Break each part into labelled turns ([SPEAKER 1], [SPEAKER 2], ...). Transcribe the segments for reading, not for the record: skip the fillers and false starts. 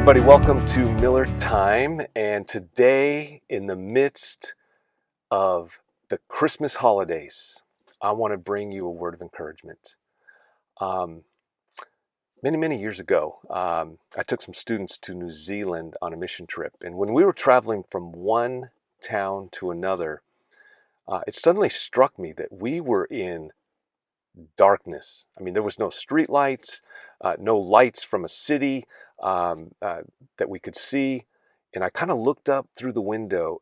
[SPEAKER 1] everybody. Welcome to Miller Time. And today, in the midst of the Christmas holidays, I want to bring you a word of encouragement. Um, many years ago, I took some students to New Zealand on a mission trip. And when we were traveling from one town to another, it suddenly struck me that we were in darkness. I mean, there was no street lights, no lights from a city that we could see. And I kind of looked up through the window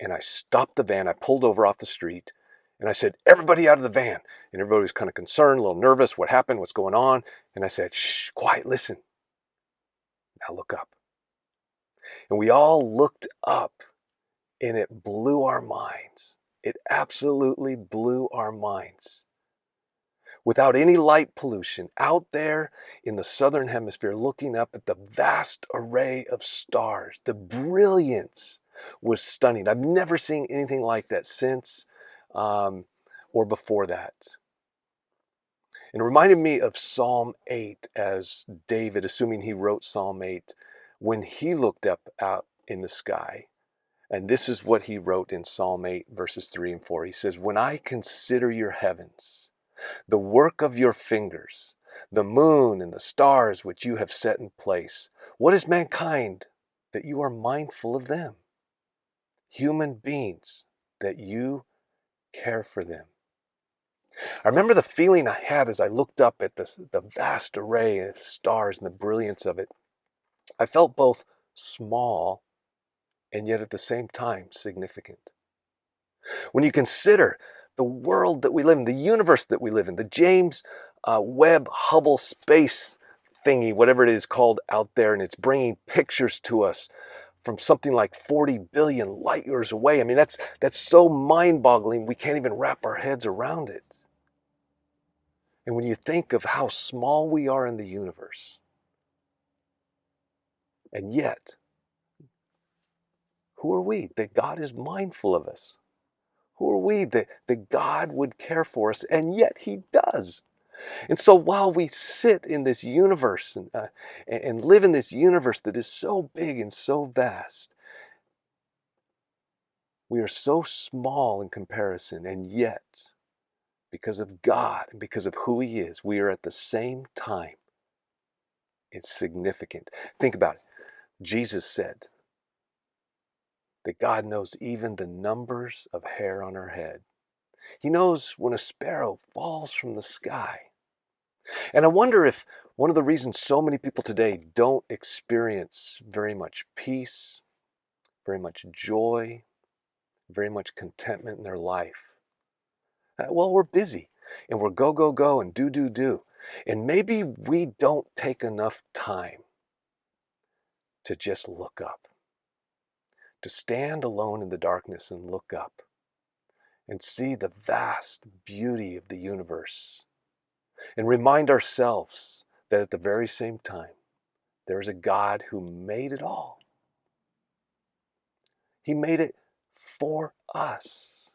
[SPEAKER 1] and I stopped the van. I pulled over off the street and I said, "Everybody out of the van." And everybody was kind of concerned, a little nervous. What happened? What's going on? And I said, "Shh, quiet, listen. Now look up." And we all looked up and it blew our minds. It absolutely blew our minds. Without any light pollution, out there in the southern hemisphere, looking up at the vast array of stars, the brilliance was stunning. I've never seen anything like that since or before that. And it reminded me of Psalm 8 as David, assuming he wrote Psalm 8, when he looked up out in the sky. And this is what he wrote in Psalm 8, verses 3 and 4. He says, "When I consider your heavens, the work of your fingers, the moon and the stars which you have set in place, what is mankind that you are mindful of them? Human beings that you care for them." I remember the feeling I had as I looked up at the vast array of stars and the brilliance of it. I felt both small and yet at the same time significant. When you consider the world that we live in, the universe that we live in, the James Webb Hubble space thingy, whatever it is called out there, and it's bringing pictures to us from something like 40 billion light years away. I mean, that's so mind-boggling, we can't even wrap our heads around it. And when you think of how small we are in the universe, and yet, who are we that God is mindful of us? Who are we that God would care for us? And yet he does. And so while we sit in this universe and live in this universe that is so big and so vast, we are so small in comparison. And yet, because of God and because of who he is, we are at the same time insignificant. Think about it. Jesus said that God knows even the numbers of hair on our head. He knows when a sparrow falls from the sky. And I wonder if one of the reasons so many people today don't experience very much peace, very much joy, very much contentment in their life. Well, we're busy and we're go and do. And maybe we don't take enough time to just look up, to stand alone in the darkness and look up and see the vast beauty of the universe and remind ourselves that at the very same time, there is a God who made it all. He made it for us.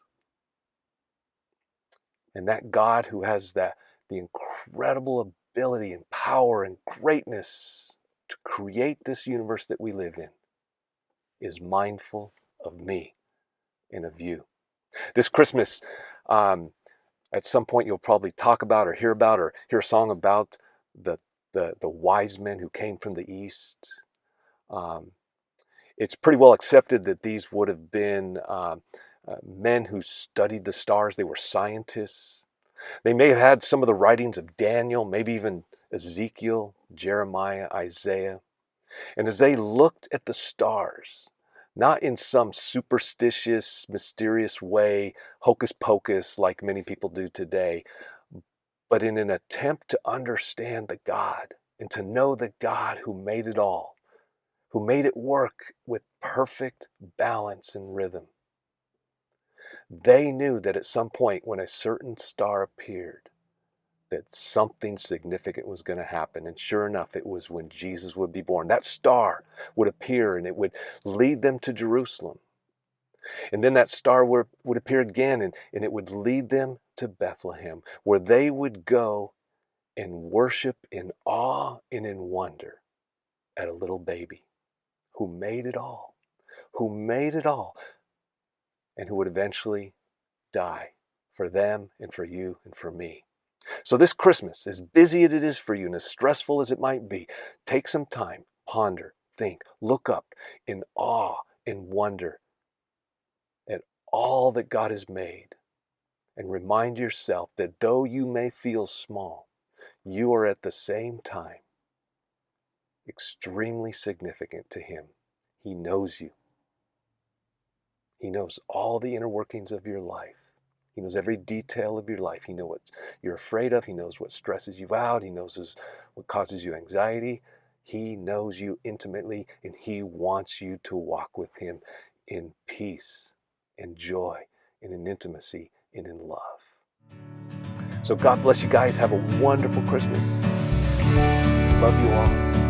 [SPEAKER 1] And that God who has the incredible ability and power and greatness to create this universe that we live in is mindful of me and of you. This Christmas, at some point you'll probably talk about or hear a song about the wise men who came from the east. Um, it's pretty well accepted that these would have been men who studied the stars. They were scientists. They may have had some of the writings of Daniel, maybe even Ezekiel, Jeremiah, Isaiah. And as they looked at the stars, not in some superstitious, mysterious way, hocus pocus like many people do today, but in an attempt to understand the God and to know the God who made it all, who made it work with perfect balance and rhythm. They knew that at some point when a certain star appeared, that something significant was going to happen. And sure enough, it was when Jesus would be born. That star would appear and it would lead them to Jerusalem. And then that star would appear again and it would lead them to Bethlehem, where they would go and worship in awe and in wonder at a little baby who made it all, who made it all, and who would eventually die for them and for you and for me. So this Christmas, as busy as it is for you and as stressful as it might be, take some time, ponder, think, look up in awe and wonder at all that God has made, and remind yourself that though you may feel small, you are at the same time extremely significant to Him. He knows you. He knows all the inner workings of your life. He knows every detail of your life. He knows what you're afraid of. He knows what stresses you out. He knows what causes you anxiety. He knows you intimately, and He wants you to walk with Him in peace and joy and in intimacy and in love. So God bless you guys. Have a wonderful Christmas. Love you all.